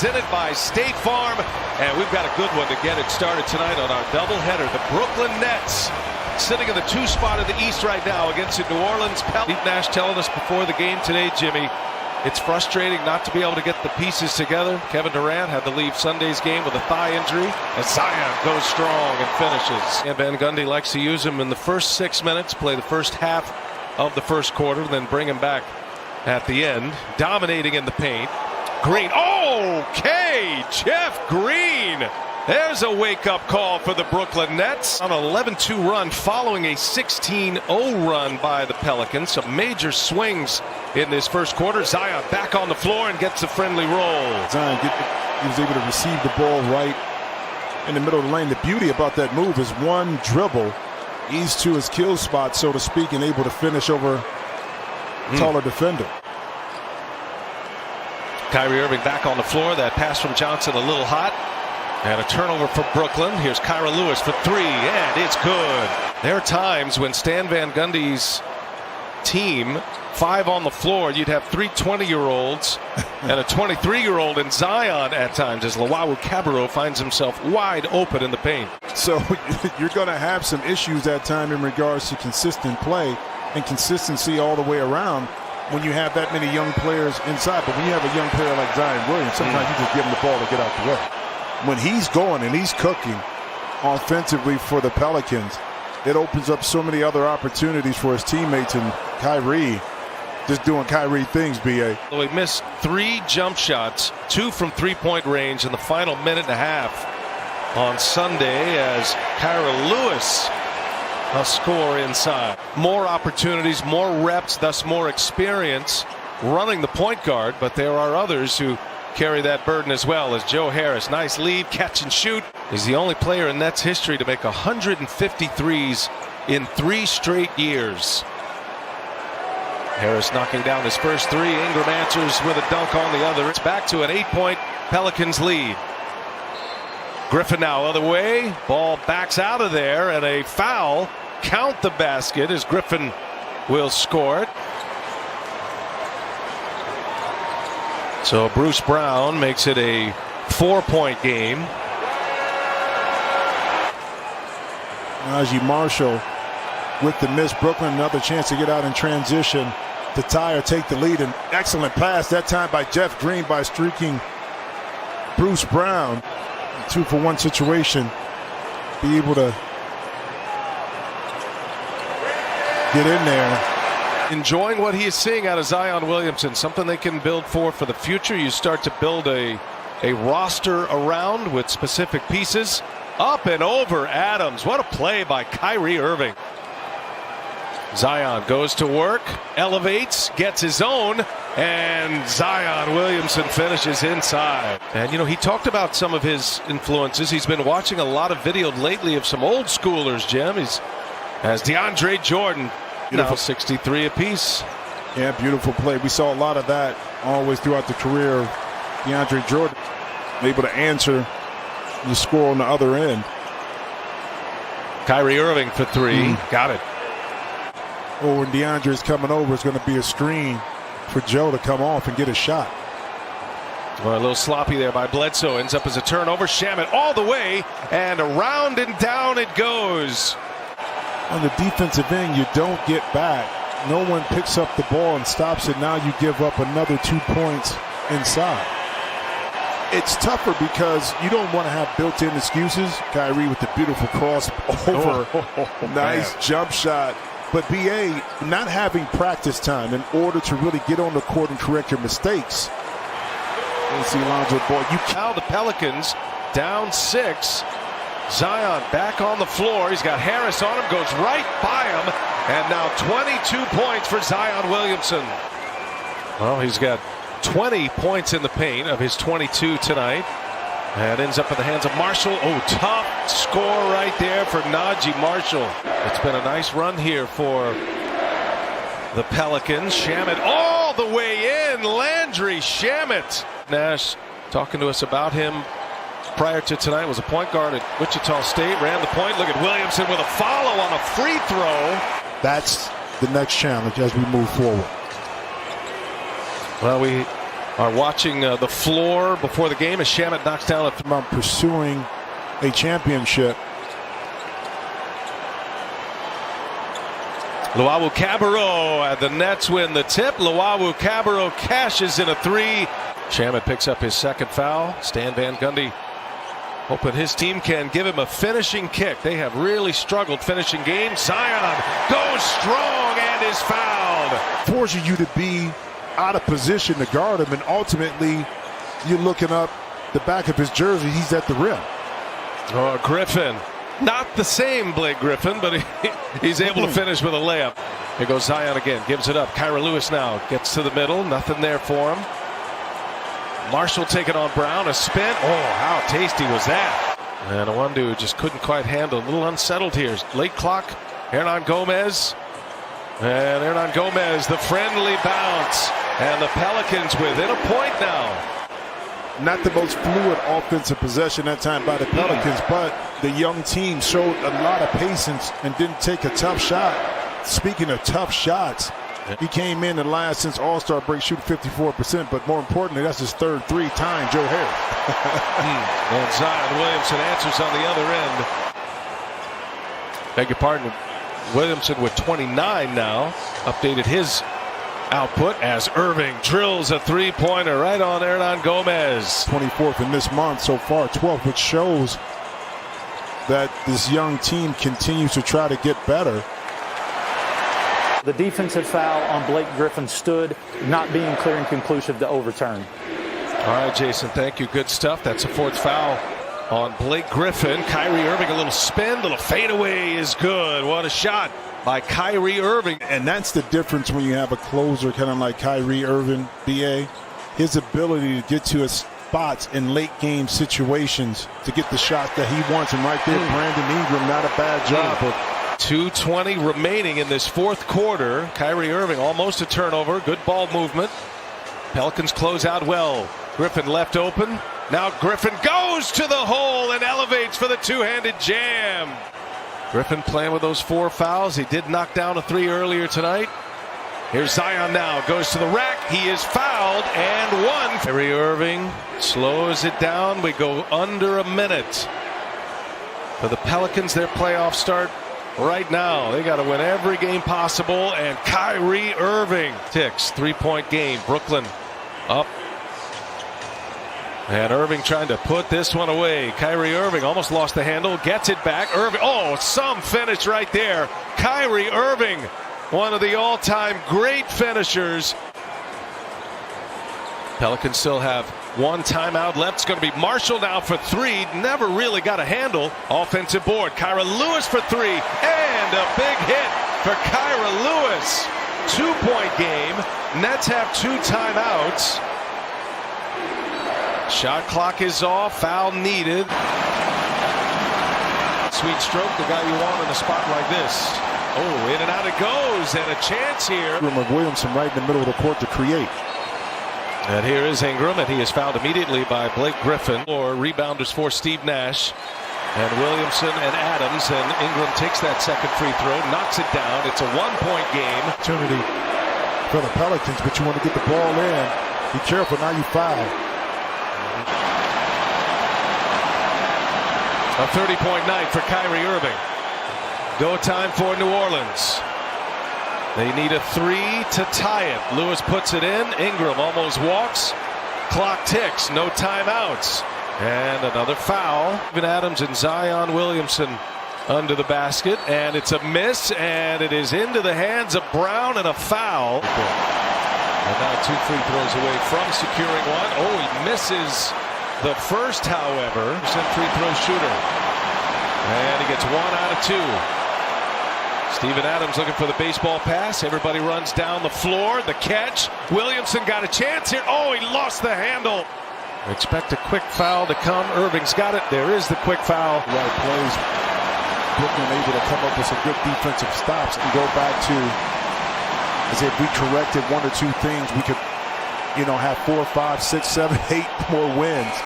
presented by State Farm. And we've got a good one to get it started tonight on our doubleheader. The Brooklyn Nets sitting in the 2 spot of the East right now against the New Orleans Pelicans. Nash telling us before the game today, Jimmy, it's frustrating not to be able to get the pieces together. Kevin Durant had to leave Sunday's game with a thigh injury, and Zion goes strong and finishes. And Van Gundy likes to use him in the first 6 minutes, play the first half of the first quarter, then bring him back at the end, dominating in the paint. Green, okay, Jeff Green. There's a wake-up call for the Brooklyn Nets on an 11-2 run following a 16-0 run by the Pelicans. Some major swings in this first quarter. Zion back on the floor and gets a friendly roll. Zion he was able to receive the ball right in the middle of the lane. The beauty about that move is one dribble, ease to his kill spot, so to speak, and able to finish over a taller defender. Kyrie Irving back on the floor. That pass from Johnson a little hot. And a turnover for Brooklyn. Here's Kyra Lewis for 3, and it's good. There are times when Stan Van Gundy's team, 5 on the floor, you'd have 3 20-year-olds and a 23-year-old in Zion at times as Luau Cabarrot finds himself wide open in the paint. So you're going to have some issues that time in regards to consistent play and consistency all the way around when you have that many young players inside. But when you have a young player like Zion Williams, sometimes you just give him the ball to get out the way. When he's going and he's cooking offensively for the Pelicans, it opens up so many other opportunities for his teammates, and Kyrie just doing Kyrie things, B.A. He missed 3 jump shots, 2 from 3-point range in the final minute and a half on Sunday as Kyra Lewis a score inside. More opportunities, more reps, thus more experience running the point guard, but there are others who carry that burden as well, as Joe Harris. Nice lead, catch and shoot. He's the only player in Nets history to make 153s in 3 straight years. Harris knocking down his first 3. Ingram answers with a dunk on the other. It's back to an 8-point Pelicans lead. Griffin now other way. Ball backs out of there, and a foul. Count the basket as Griffin will score it. So Bruce Brown makes it a 4-point game. Najee Marshall with the miss. Brooklyn another chance to get out in transition to tie or take the lead. An excellent pass that time by Jeff Green by streaking Bruce Brown. 2-for-1 situation. Be able to get in there. Enjoying what he is seeing out of Zion Williamson, something they can build for the future. You start to build a roster around with specific pieces. Up and over Adams. What a play by Kyrie Irving. Zion goes to work, elevates, gets his own, and Zion Williamson finishes inside. And, you know, he talked about some of his influences. He's been watching a lot of video lately of some old schoolers, Jim. As DeAndre Jordan. Now 63 apiece. Yeah, beautiful play. We saw a lot of that always throughout the career of DeAndre Jordan, able to answer the score on the other end. Kyrie Irving for 3. Got it. Oh, when DeAndre's coming over, it's going to be a screen for Joe to come off and get a shot. Well, a little sloppy there by Bledsoe. Ends up as a turnover. Shamet all the way, and around and down it goes. On the defensive end, you don't get back. No one picks up the ball and stops it. Now you give up another 2 points inside. It's tougher because you don't want to have built-in excuses. Kyrie with the beautiful crossover. Nice jump shot. But B.A., not having practice time in order to really get on the court and correct your mistakes. Let's see Lonzo Ball. Now the Pelicans down 6. Zion back on the floor. He's got Harris on him, goes right by him, and now 22 points for Zion Williamson. Well, he's got 20 points in the paint of his 22 tonight. And ends up in the hands of Marshall. Oh, tough score right there for Najee Marshall. It's been a nice run here for the Pelicans. Shamet all the way in. Landry Shamet. Nash talking to us about him prior to tonight. Was a point guard at Wichita State. Ran the point. Look at Williamson with a follow on a free throw. That's the next challenge as we move forward. Well, we are watching the floor before the game as Shamet knocks down a pursuing a championship. Luwawu-Cabarrot, the Nets win the tip. Luwawu-Cabarrot cashes in a three. Shamet picks up his second foul. Stan Van Gundy hoping his team can give him a finishing kick. They have really struggled finishing games. Zion goes strong and is fouled. Forcing you to be out of position to guard him, and ultimately you're looking up the back of his jersey. He's at the rim. Oh, Griffin. Not the same Blake Griffin, but he's able to finish with a layup. Here goes Zion again. Gives it up. Kyra Lewis now gets to the middle. Nothing there for him. Marshall taking on Brown. A spin. Oh, how tasty was that? And Awandu just couldn't quite handle. A little unsettled here. Late clock. Hernan Gomez. And Hernan Gomez, the friendly bounce. And the Pelicans within a point now. Not the most fluid offensive possession that time by the Pelicans, but the young team showed a lot of patience and didn't take a tough shot. Speaking of tough shots, he came in the last since All-Star break shooting 54%, but more importantly, that's his third three-time Joe Harris. And Zion Williamson answers on the other end. Beg your pardon. Williamson with 29 now. Updated his output as Irving drills a three-pointer right on Hernan Gomez. 24th in this month so far, 12th, which shows that this young team continues to try to get better. The defensive foul on Blake Griffin stood, not being clear and conclusive to overturn. All right, Jason, thank you. Good stuff. That's a fourth foul on Blake Griffin. Kyrie Irving, a little spin, little fadeaway is good. What a shot by Kyrie Irving. And that's the difference when you have a closer kind of like Kyrie Irving, BA. His ability to get to his spots in late game situations to get the shot that he wants. And right there, Brandon Ingram, not a bad job. Of 2:20 remaining in this fourth quarter. Kyrie Irving almost a turnover. Good ball movement. Pelicans close out well. Griffin left open. Now Griffin goes to the hole and elevates for the two-handed jam. Griffin playing with those 4 fouls. He did knock down a 3 earlier tonight. Here's Zion now. Goes to the rack. He is fouled and one. Kyrie Irving slows it down. We go under a minute. For the Pelicans, their playoff start right now. They got to win every game possible. And Kyrie Irving ticks. 3-point game. Brooklyn up. And Irving trying to put this one away. Kyrie Irving almost lost the handle. Gets it back. Irving. Oh, some finish right there. Kyrie Irving, one of the all-time great finishers. Pelicans still have 1 timeout left. It's going to be Marshall now for 3. Never really got a handle. Offensive board. Kyra Lewis for 3. And a big hit for Kyra Lewis. 2-point game. Nets have 2 timeouts. Shot clock is off. Foul needed. Sweet stroke, the guy you want in a spot like this. Oh, in and out it goes, and a chance here. Of Williamson right in the middle of the court to create. And here is Ingram, and he is fouled immediately by Blake Griffin. Or rebounders for Steve Nash. And Williamson and Adams, and Ingram takes that second free throw, knocks it down. It's a 1-point game. Opportunity for the Pelicans, but you want to get the ball in. Be careful, now you foul. A 30-point night for Kyrie Irving. Go time for New Orleans. They need a 3 to tie it. Lewis puts it in. Ingram almost walks. Clock ticks. No timeouts. And another foul. Even Adams and Zion Williamson under the basket. And it's a miss. And it is into the hands of Brown and a foul. And now 2 free throws away from securing one. Oh, he misses the first, however. Free throw shooter. And he gets 1 out of 2. Steven Adams looking for the baseball pass. Everybody runs down the floor. The catch. Williamson got a chance here. Oh, he lost the handle. Expect a quick foul to come. Irving's got it. There is the quick foul. Right plays. Brooklyn able to come up with some good defensive stops and go back to, as if we corrected 1 or 2 things, we could, have 4, 5, 6, 7, 8 more wins.